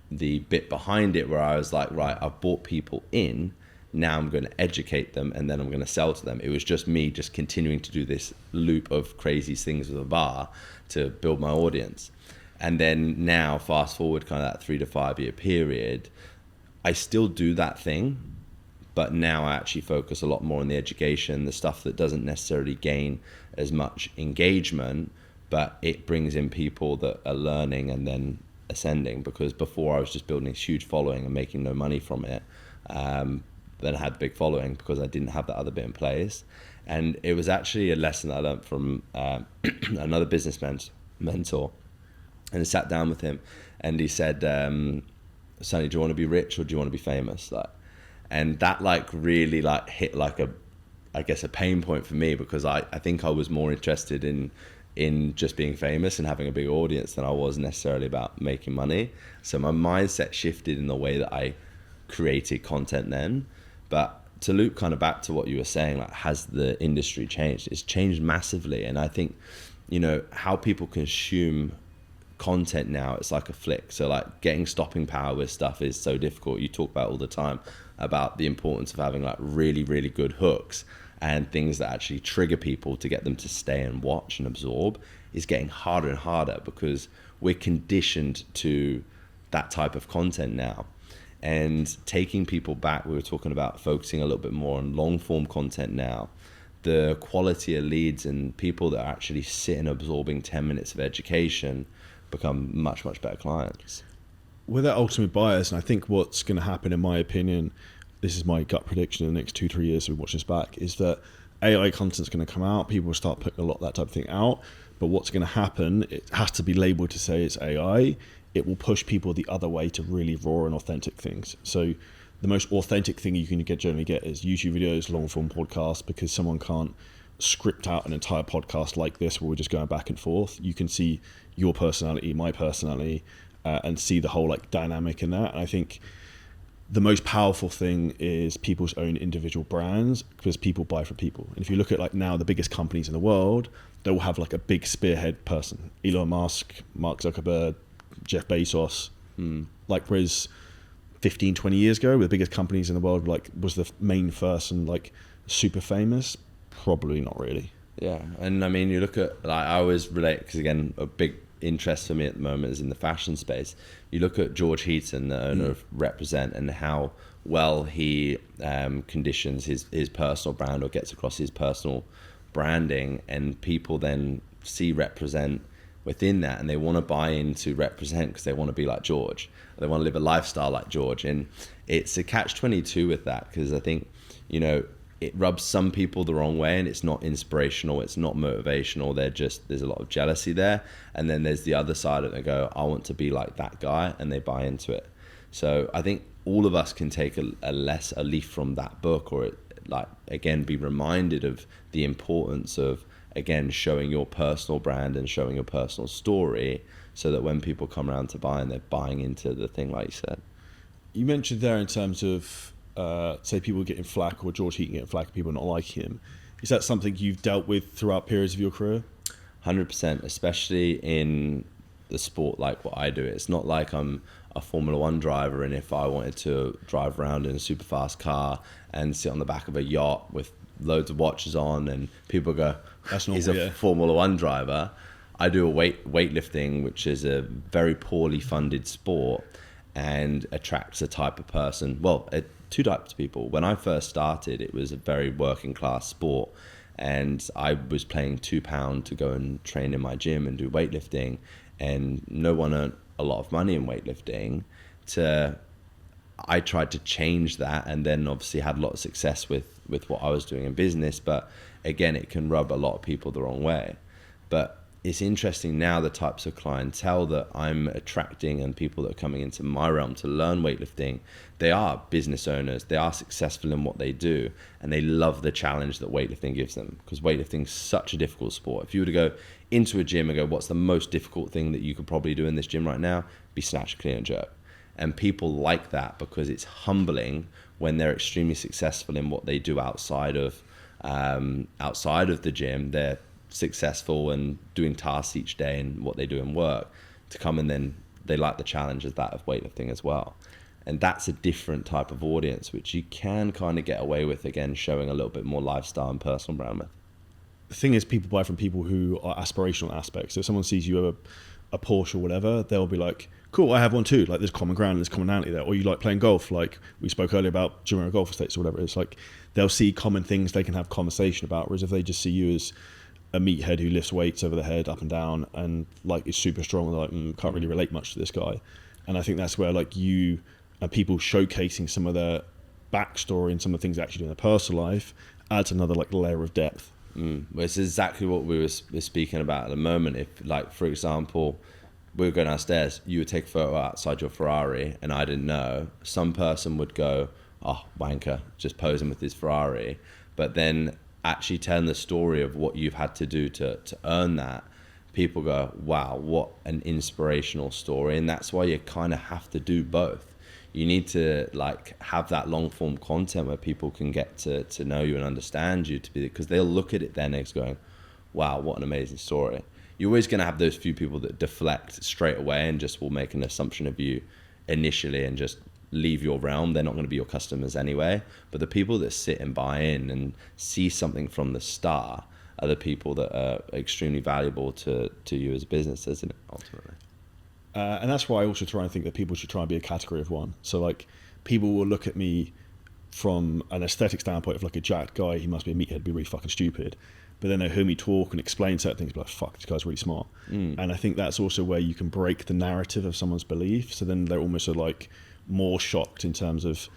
bit behind it where I was like, right, I've brought people in, now I'm going to educate them and then I'm going to sell to them. It was just me just continuing to do this loop of crazy things with a bar to build my audience. And then now, fast forward kind of that 3 to 5 year period, I still do that thing, but now I actually focus a lot more on the education, the stuff that doesn't necessarily gain as much engagement, but it brings in people that are learning and then ascending. Because before I was just building this huge following and making no money from it. Then I had a big following because I didn't have that other bit in place. And it was actually a lesson that I learned from another business mentor. And I sat down with him and he said, Sonny, do you want to be rich or do you want to be famous? And that really hit a pain point for me, because I think I was more interested in just being famous and having a big audience than I was necessarily about making money. So my mindset shifted in the way that I created content then. But to loop kind of back to what you were saying, has the industry changed? It's changed massively. And I think, how people consume content now, it's like a flick. So getting stopping power with stuff is so difficult. You talk about all the time about the importance of having really, really good hooks and things that actually trigger people to get them to stay and watch and absorb is getting harder and harder because we're conditioned to that type of content now. And taking people back, we were talking about focusing a little bit more on long form content now. The quality of leads and people that are actually sitting absorbing 10 minutes of education become much, much better clients. We're that ultimate buyers, and I think what's going to happen, in my opinion, this is my gut prediction in the next 2-3 years, so we watch this back, is that AI content's going to come out. People will start putting a lot of that type of thing out. But what's going to happen, it has to be labeled to say it's AI. It will push people the other way to really raw and authentic things. So the most authentic thing you can generally get is YouTube videos, long form podcasts, because someone can't script out an entire podcast like this where we're just going back and forth. You can see your personality, my personality, and see the whole dynamic in that. And I think the most powerful thing is people's own individual brands, because people buy for people. And if you look at now the biggest companies in the world, they'll have a big spearhead person. Elon Musk, Mark Zuckerberg, Jeff Bezos. Whereas 15, 20 years ago, with the biggest companies in the world, was the main person super famous? Probably not really. Yeah, and I mean, you look at, I always relate, because again, a big interest for me at the moment is in the fashion space. You look at George Heaton, the owner of Represent, and how well he conditions his personal brand or gets across his personal branding, and people then see Represent within that and they want to buy into Represent because they want to be like George. They want to live a lifestyle like George. And it's a catch-22 with that, because I think, it rubs some people the wrong way, and it's not inspirational, it's not motivational. There's a lot of jealousy there. And then there's the other side of it. They go, I want to be like that guy, and they buy into it. So I think all of us can take a leaf from that book, or again, be reminded of the importance of, again, showing your personal brand and showing your personal story, so that when people come around to buy, and they're buying into the thing, like you said. You mentioned there in terms of, say people getting flack, or George Heaton getting flack, people not liking him. Is that something you've dealt with throughout periods of your career? 100%, especially in the sport like what I do. It's not like I'm a Formula One driver, and if I wanted to drive around in a super fast car and sit on the back of a yacht with loads of watches on, and people go, that's not he's a Formula One driver. I do a weightlifting, which is a very poorly funded sport, and attracts a type of person. Well, two types of people. When I first started, it was a very working class sport, and I was paying £2 to go and train in my gym and do weightlifting, and no one earned a lot of money in weightlifting. I tried to change that, and then obviously had a lot of success with what I was doing in business. But again, it can rub a lot of people the wrong way. But it's interesting now, the types of clientele that I'm attracting and people that are coming into my realm to learn weightlifting, they are business owners, they are successful in what they do, and they love the challenge that weightlifting gives them, because weightlifting is such a difficult sport. If you were to go into a gym and go, what's the most difficult thing that you could probably do in this gym right now? Be snatch, clean and jerk. And people like that because it's humbling when they're extremely successful in what they do outside of outside of the gym, they're successful and doing tasks each day and what they do in work, to come and then they like the challenge of that of weightlifting as well. And that's a different type of audience, which you can kind of get away with, again, showing a little bit more lifestyle and personal brand with. The thing is, people buy from people who are aspirational aspects. So if someone sees you have a Porsche or whatever, they'll be like, cool, I have one too. Like, there's common ground, there's commonality there. Or you like playing golf, like we spoke earlier about Jumeirah Golf Estates or whatever. It's like they'll see common things they can have conversation about. Whereas if they just see you as a meathead who lifts weights over the head, up and down, and like is super strong, they're like, can't really relate much to this guy. And I think that's where like you and people showcasing some of their backstory and some of the things they actually do in their personal life adds another like layer of depth. Well, it's exactly what we were speaking about at the moment. If, like, for example, we were going downstairs, you would take a photo outside your Ferrari and I didn't know, some person would go, oh, wanker, just posing with his Ferrari. But then actually telling the story of what you've had to do to earn that, people go, wow, what an inspirational story. And that's why you kind of have to do both. You need to like have that long form content where people can get to know you and understand you, because they'll look at it then next going, wow, what an amazing story. You're always going to have those few people that deflect straight away and just will make an assumption of you initially and just leave your realm. They're not going to be your customers anyway. But the people that sit and buy in and see something from the start are the people that are extremely valuable to you as a business, isn't it, ultimately? And that's why I also try and think that people should try and be a category of one. So like people will look at me from an aesthetic standpoint of like a jacked guy, he must be a meathead, be really fucking stupid. But then they hear me talk and explain certain things, be like, fuck, this guy's really smart. And I think that's also where you can break the narrative of someone's belief. So then they're almost like more shocked in terms of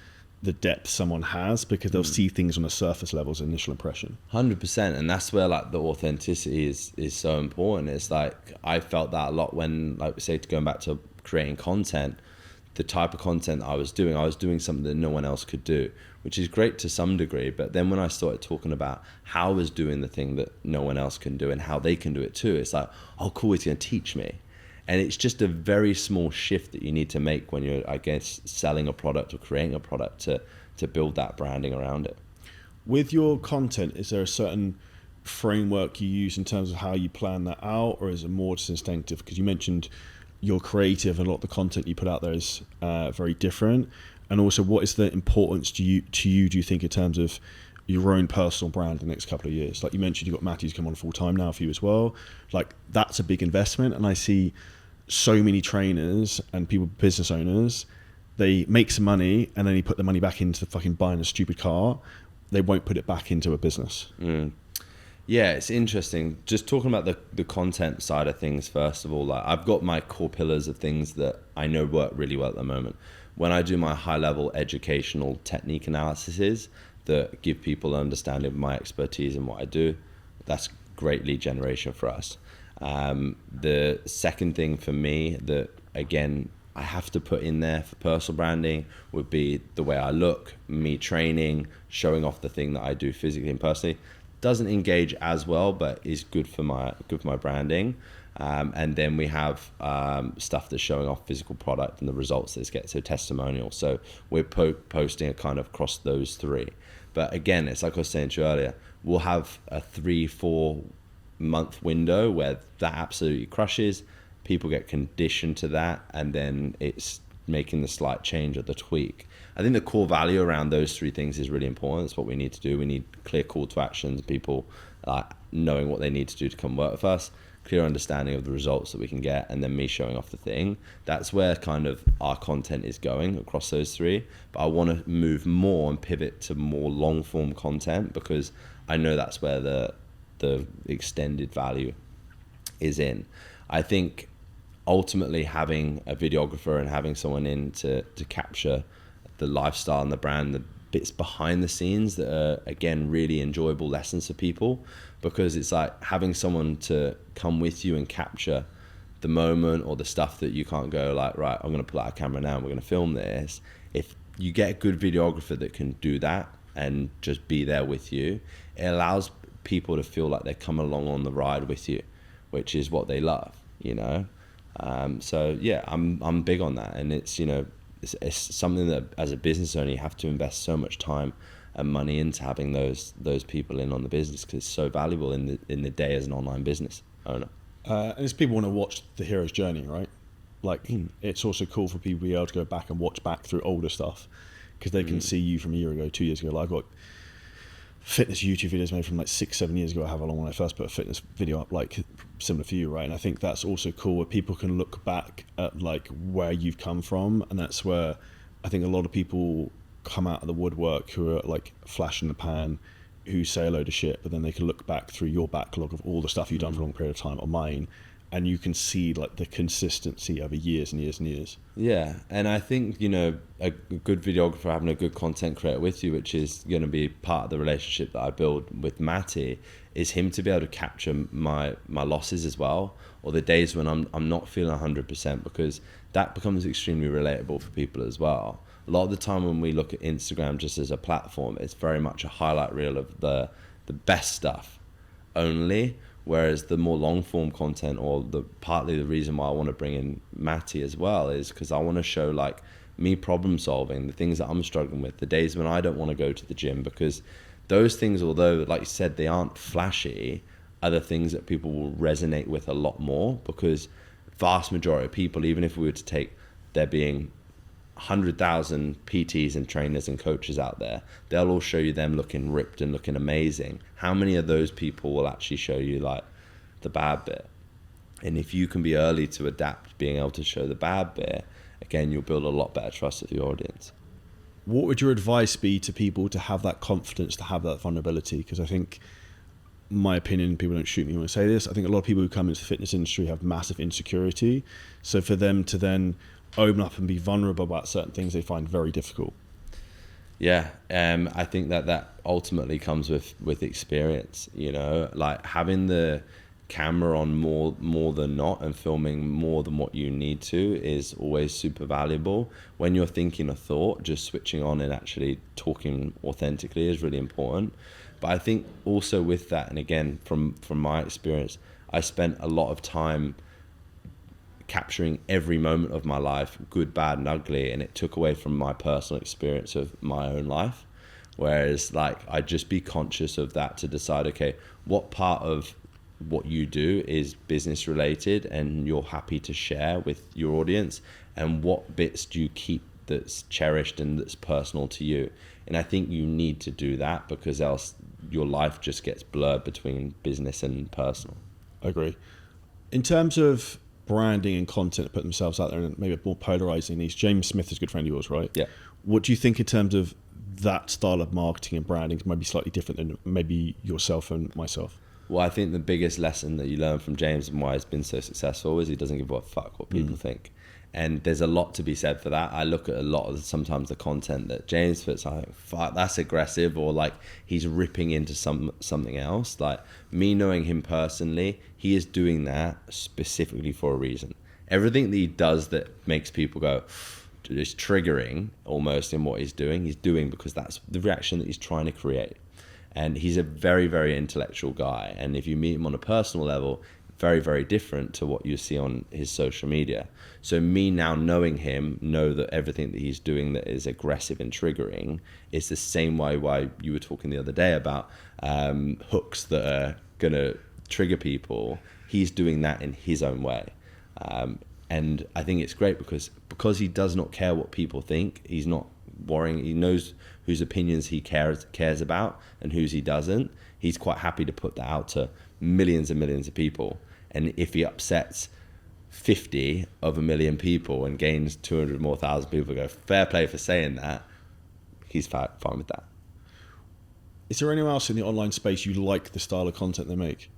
the depth someone has, because they'll see things on a surface level as an initial impression. 100%. And that's where like the authenticity is so important. It's like I felt that a lot when, like we say, going back to creating content, the type of content I was doing something that no one else could do, which is great to some degree. But then when I started talking about how I was doing the thing that no one else can do and how they can do it too, it's like, oh cool, he's going to teach me. And it's just a very small shift that you need to make when you're, I guess, selling a product or creating a product to build that branding around it. With your content, is there a certain framework you use in terms of how you plan that out, or is it more just instinctive? Because you mentioned you're creative and a lot of the content you put out there is very different. And also, what is the importance do you think in terms of your own personal brand in the next couple of years? Like you mentioned, you've got Matthew's come on full time now for you as well. Like that's a big investment. And I see so many trainers and people, business owners, they make some money and then they put the money back into fucking buying a stupid car. They won't put it back into a business. Yeah, it's interesting. Just talking about the content side of things, first of all, like I've got my core pillars of things that I know work really well at the moment. When I do my high level educational technique analyses that give people an understanding of my expertise and what I do, that's great lead generation for us. The second thing for me that, again, I have to put in there for personal branding would be the way I look, me training, showing off the thing that I do physically and personally. Doesn't engage as well, but is good for my branding. And then we have stuff that's showing off physical product and the results that it gets, so testimonial. So we're posting a kind of across those three. But again, it's like I was saying to you earlier, we'll have a 3-4 month window where that absolutely crushes. People get conditioned to that, and then it's making the slight change or the tweak. I think the core value around those three things is really important. It's what we need to do. We need clear call to actions, people knowing what they need to do to come work with us, clear understanding of the results that we can get, and then me showing off the thing. That's where kind of our content is going across those three. But I want to move more and pivot to more long form content, because I know that's where the extended value is in. I think ultimately having a videographer and having someone in to capture the lifestyle and the brand, the bits behind the scenes that are, again, really enjoyable lessons for people, because it's like having someone to come with you and capture the moment or the stuff that you can't go like, right, I'm going to pull out a camera now and we're going to film this. If you get a good videographer that can do that and just be there with you, it allows people to feel like they're coming along on the ride with you, which is what they love, you know? So yeah, I'm big on that. And it's, you know, it's something that as a business owner, you have to invest so much time and money into having those people in on the business, because it's so valuable in the day as an online business owner. And it's people want to watch the hero's journey, right? Like it's also cool for people to be able to go back and watch back through older stuff, because they can see you from a year ago, 2 years ago. Like I've got fitness YouTube videos made from like 6-7 years ago, however long, when I first put a fitness video up, like similar for you, right? And I think that's also cool, where people can look back at like where you've come from, and that's where I think a lot of people come out of the woodwork who are like flash in the pan, who say a load of shit, but then they can look back through your backlog of all the stuff you've done for a long period of time, or mine, and you can see like the consistency over years and years and years. Yeah, and I think, you know, a good videographer having a good content creator with you, which is going to be part of the relationship that I build with Matty, is him to be able to capture my losses as well, or the days when I'm not feeling 100%, because that becomes extremely relatable for people as well. A lot of the time when we look at Instagram just as a platform, it's very much a highlight reel of the best stuff only. Whereas the more long form content, or partly the reason why I want to bring in Matty as well, is because I want to show like me problem solving, the things that I'm struggling with, the days when I don't want to go to the gym, because those things, although like you said, they aren't flashy, are the things that people will resonate with a lot more, because vast majority of people, even if we were to take there being 100,000 PTs and trainers and coaches out there, they'll all show you them looking ripped and looking amazing. How many of those people will actually show you like the bad bit? And if you can be early to adapt being able to show the bad bit, again, you'll build a lot better trust with your audience. What would your advice be to people to have that confidence, to have that vulnerability? Because I think, my opinion, people don't shoot me when I say this, I think a lot of people who come into the fitness industry have massive insecurity. So for them to then open up and be vulnerable about certain things, they find very difficult. Yeah, I think that ultimately comes with experience, you know, like having the camera on more than not, and filming more than what you need to, is always super valuable. When you're thinking a thought, just switching on and actually talking authentically is really important. But I think also with that, and again, from my experience, I spent a lot of time capturing every moment of my life, good, bad, and ugly, and it took away from my personal experience of my own life. Whereas like I'd just be conscious of that to decide, okay, what part of what you do is business related and you're happy to share with your audience, and what bits do you keep that's cherished and that's personal to you. And I think you need to do that, because else your life just gets blurred between business and personal. I agree. In terms of branding and content, put themselves out there, and maybe more polarizing these, James Smith is a good friend of yours, right? Yeah. What do you think in terms of that style of marketing and branding might be slightly different than maybe yourself and myself? Well, I think the biggest lesson that you learn from James and why he's been so successful is he doesn't give a fuck what people think. And there's a lot to be said for that. I look at a lot of sometimes the content that James puts, I think, fuck, that's aggressive, or like he's ripping into something else. Like me knowing him personally, he is doing that specifically for a reason. Everything that he does that makes people go, is triggering almost in what he's doing because that's the reaction that he's trying to create. And he's a very, very intellectual guy. And if you meet him on a personal level, very, very different to what you see on his social media. So me now knowing him, know that everything that he's doing that is aggressive and triggering is the same way why you were talking the other day about hooks that are going to trigger people. He's doing that in his own way. And I think it's great because he does not care what people think. He's not worrying. He knows whose opinions he cares about and whose he doesn't. He's quite happy to put that out to millions and millions of people. And if he upsets 50 of a million people and gains 200 more thousand people, go, fair play for saying that, he's fine with that. Is there anyone else in the online space you like the style of content they make?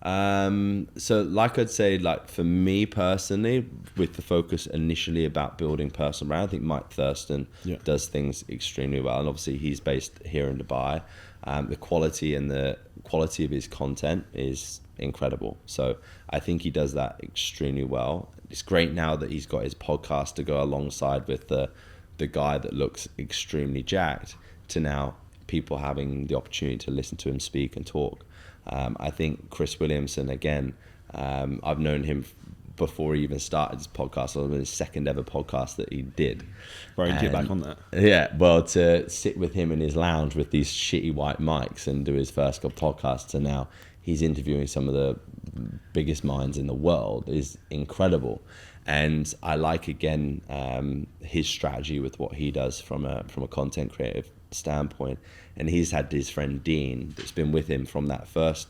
So like I'd say, like for me personally, with the focus initially about building personal brand, I think Mike Thurston does things extremely well. And obviously he's based here in Dubai. The quality of his content is incredible. So I think he does that extremely well. It's great now that he's got his podcast to go alongside with the guy that looks extremely jacked, to now people having the opportunity to listen to him speak and talk. I think Chris Williamson, again, I've known him before he even started his podcast. It was his second ever podcast that he did. Right, get back on that. Yeah, well, to sit with him in his lounge with these shitty white mics and do his first podcast to now he's interviewing some of the biggest minds in the world is incredible. And I like, again, his strategy with what he does from a content creative standpoint. And he's had his friend Dean that's been with him from that first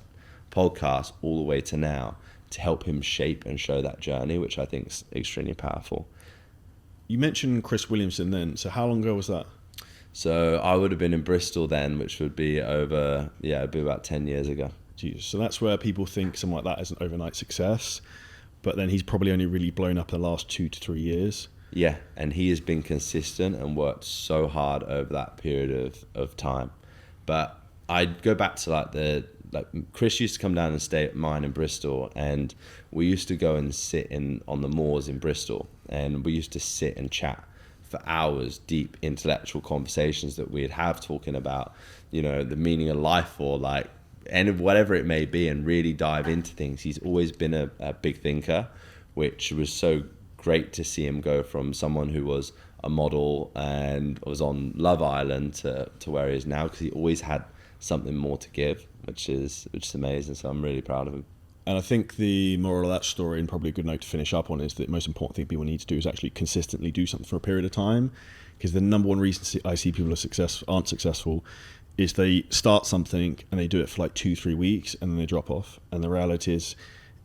podcast all the way to now to help him shape and show that journey, which I think is extremely powerful. You mentioned Chris Williamson then. So how long ago was that? So I would have been in Bristol then, which would be it'd be about 10 years ago. Jesus. So that's where people think someone like that is an overnight success. But then he's probably only really blown up in the last 2 to 3 years. Yeah, and he has been consistent and worked so hard over that period of time. But I'd go back to Chris used to come down and stay at mine in Bristol, and we used to go and sit on the moors in Bristol, and we used to sit and chat for hours, deep intellectual conversations that we'd have talking about, the meaning of life or and whatever it may be, and really dive into things. He's always been a big thinker, which was so great to see him go from someone who was a model and was on Love Island to where he is now, because he always had something more to give, which is amazing. So I'm really proud of him. And I think the moral of that story, and probably a good note to finish up on, is that the most important thing people need to do is actually consistently do something for a period of time. Because the number one reason I see people aren't successful is they start something and they do it for 2-3 weeks and then they drop off. And the reality is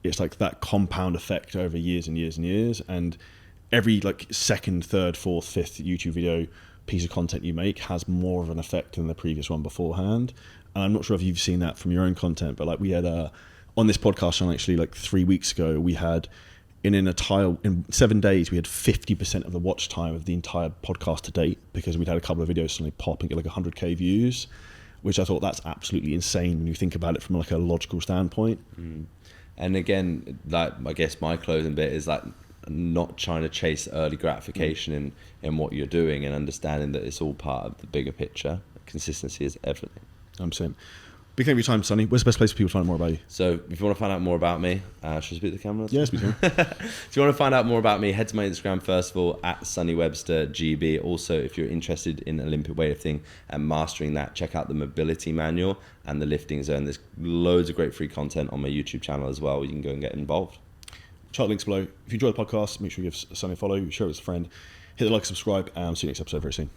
it's that compound effect over years and years and years. And every second, third, fourth, fifth YouTube video piece of content you make has more of an effect than the previous one beforehand. And I'm not sure if you've seen that from your own content, but we had on this podcast, actually 3 weeks ago, we had in 7 days, we had 50% of the watch time of the entire podcast to date, because we'd had a couple of videos suddenly pop and get 100k views, which I thought that's absolutely insane when you think about it from a logical standpoint. And again, I guess my closing bit is not trying to chase early gratification in what you're doing, and understanding that it's all part of the bigger picture. Consistency is everything. I'm saying. Big thank you for your time, Sonny. Where's the best place for people to find out more about you? So if you want to find out more about me, should I speak to the camera? Yeah, speak to me. If you want to find out more about me, head to my Instagram first of all, at Sonny Webster GB. Also, if you're interested in Olympic weightlifting and mastering that, check out the mobility manual and the lifting zone. There's loads of great free content on my YouTube channel as well. You can go and get involved. Chart links below. If you enjoy the podcast, make sure you give Sonny a follow, share it with a friend, hit the like, subscribe, and see you next episode very soon.